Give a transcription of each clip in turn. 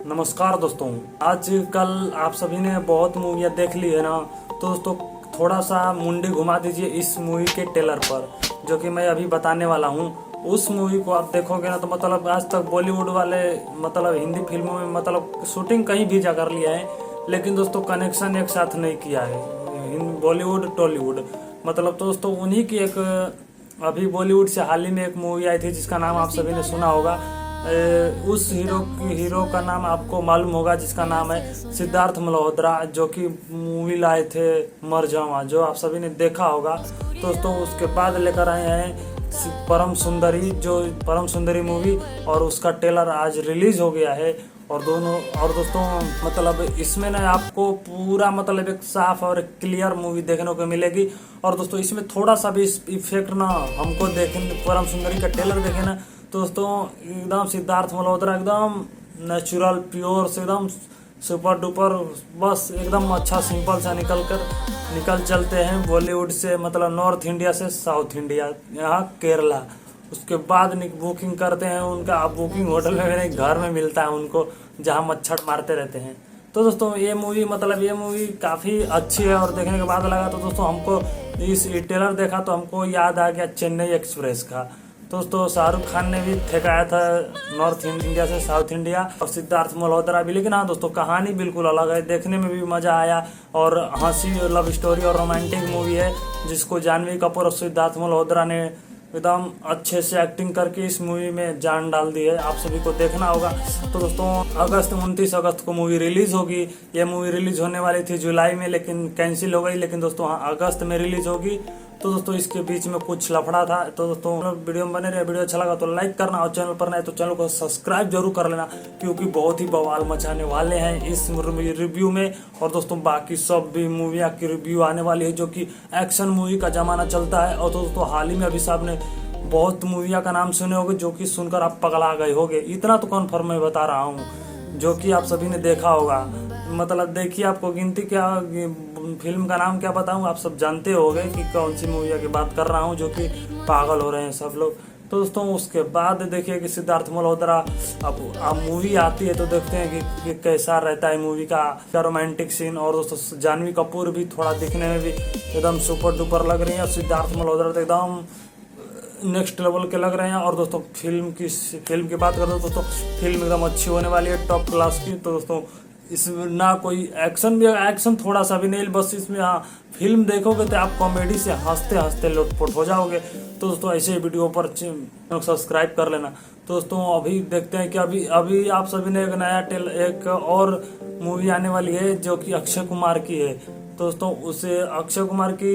नमस्कार दोस्तों। आजकल आप सभी ने बहुत मूवियाँ देख ली है ना, तो दोस्तों थोड़ा सा मुंडी घुमा दीजिए इस मूवी के ट्रेलर पर, जो कि मैं अभी बताने वाला हूँ। उस मूवी को आप देखोगे ना तो मतलब आज तक बॉलीवुड वाले मतलब हिंदी फिल्मों में मतलब शूटिंग कहीं भी जा कर लिया है, लेकिन दोस्तों कनेक्शन एक साथ नहीं किया है बॉलीवुड टॉलीवुड। मतलब दोस्तों उन्हीं की एक अभी बॉलीवुड से हाल ही में एक मूवी आई थी जिसका नाम आप सभी ने सुना होगा। उस हीरो का नाम आपको मालूम होगा जिसका नाम है सिद्धार्थ मल्होत्रा, जो कि मूवी लाए थे मर जावा, जो आप सभी ने देखा होगा। दोस्तों उसके बाद लेकर आए हैं परम सुंदरी, जो परम सुंदरी मूवी, और उसका ट्रेलर आज रिलीज हो गया है। और दोस्तों मतलब इसमें ना आपको पूरा मतलब एक साफ और क्लियर मूवी देखने को मिलेगी। और दोस्तों इसमें थोड़ा सा भी इफेक्ट ना हमको देखें, परम सुंदरी का ट्रेलर देखे ना तो दोस्तों एकदम सिद्धार्थ मल्होत्रा एकदम नेचुरल प्योर से एकदम सुपर डुपर, बस एकदम अच्छा सिंपल सा निकल चलते हैं बॉलीवुड से, मतलब नॉर्थ इंडिया से साउथ इंडिया, यहाँ केरला। उसके बाद बुकिंग करते हैं उनका, अब बुकिंग होटल में नहीं घर में मिलता है उनको, जहाँ मच्छर मारते रहते हैं। तो दोस्तों ये मूवी काफ़ी अच्छी है। और देखने के बाद लगा तो दोस्तों हमको इस ट्रेलर देखा तो हमको याद आ गया चेन्नई एक्सप्रेस का। दोस्तों शाहरुख खान ने भी ठेकाया था नॉर्थ इंडिया से साउथ इंडिया, और सिद्धार्थ मल्होत्रा भी। लेकिन हाँ दोस्तों कहानी बिल्कुल अलग है, देखने में भी मजा आया, और हंसी लव स्टोरी और रोमांटिक मूवी है, जिसको जानवी कपूर और सिद्धार्थ मल्होत्रा ने एकदम अच्छे से एक्टिंग करके इस मूवी में जान डाल दी है। आप सभी को देखना होगा। तो दोस्तों 29 अगस्त को मूवी रिलीज होगी। ये मूवी रिलीज होने वाली थी जुलाई में, लेकिन कैंसिल हो गई। लेकिन दोस्तों हाँ अगस्त में रिलीज होगी। तो दोस्तों इसके बीच में कुछ लफड़ा था। तो दोस्तों वीडियो में बने रहे, वीडियो अच्छा लगा तो लाइक करना, और चैनल पर नए तो चैनल को सब्सक्राइब जरूर कर लेना, क्योंकि बहुत ही बवाल मचाने वाले हैं इस रिव्यू में। और दोस्तों बाकी सब भी मूवियाँ की रिव्यू आने वाली है, जो कि एक्शन मूवी का जमाना चलता है। और दोस्तों हाल ही में अभी साहब ने बहुत मूवियाँ का नाम सुने होंगे, जो कि सुनकर आप पगला गए होंगे। इतना तो कन्फर्म मैं बता रहा हूँ, जो कि आप सभी ने देखा होगा। मतलब देखिए, आपको गिनती क्या फिल्म का नाम क्या बताऊं, आप सब जानते होंगे कि कौन सी मूवी की बात कर रहा हूं, जो कि पागल हो रहे हैं सब लोग। तो दोस्तों उसके बाद देखिए कि सिद्धार्थ मल्होत्रा अब मूवी आती है तो देखते हैं कि कैसा रहता है मूवी का रोमांटिक सीन। और दोस्तों जानवी कपूर भी थोड़ा दिखने में भी एकदम सुपर डुपर लग रही है, और सिद्धार्थ मल्होत्रा तो एकदम नेक्स्ट लेवल के लग रहे हैं। और दोस्तों फिल्म की बात करें तो दोस्तों फिल्म एकदम अच्छी होने वाली है, टॉप क्लास की। तो दोस्तों इसमें ना कोई एक्शन थोड़ा सा भी नहीं, बस इसमें हाँ फिल्म देखोगे तो आप कॉमेडी से हंसते हंसते लोटपोट हो जाओगे। तो दोस्तों ऐसे ही वीडियो पर सब्सक्राइब कर लेना। तो दोस्तों अभी देखते हैं कि अभी आप सभी ने एक और मूवी आने वाली है, जो कि अक्षय कुमार की है। दोस्तों उसे अक्षय कुमार की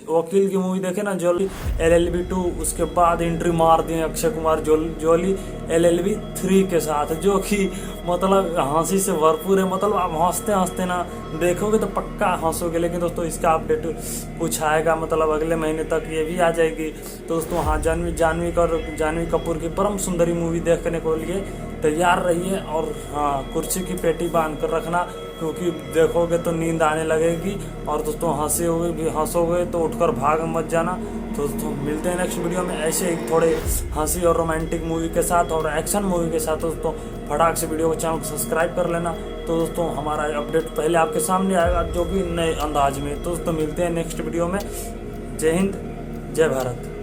वकील की मूवी देखे ना, जोली LLB 2, उसके बाद एंट्री मार दिए अक्षय कुमार जोली LLB 3 के साथ, जो कि मतलब हंसी से भरपूर है। मतलब आप हंसते हंसते ना देखोगे तो पक्का हंसोगे। लेकिन दोस्तों इसका अपडेट कुछ आएगा, मतलब अगले महीने तक ये भी आ जाएगी। तो दोस्तों हाँ जानवी कपूर की परम सुंदरी मूवी देखने को लिए तैयार रहिए, और हाँ कुर्सी की पेटी बांध कर रखना, क्योंकि देखोगे तो नींद आने लगेगी। और दोस्तों हंसोगे तो उठकर भाग मत जाना। तो दोस्तों मिलते हैं नेक्स्ट वीडियो में ऐसे ही थोड़े हंसी और रोमांटिक मूवी के साथ और एक्शन मूवी के साथ। दोस्तों फटाक से वीडियो को चैनल को सब्सक्राइब कर लेना। तो दोस्तों हमारा अपडेट पहले आपके सामने आएगा, जो कि नए अंदाज में। तो दोस्तों मिलते हैं नेक्स्ट वीडियो में। जय हिंद, जय भारत।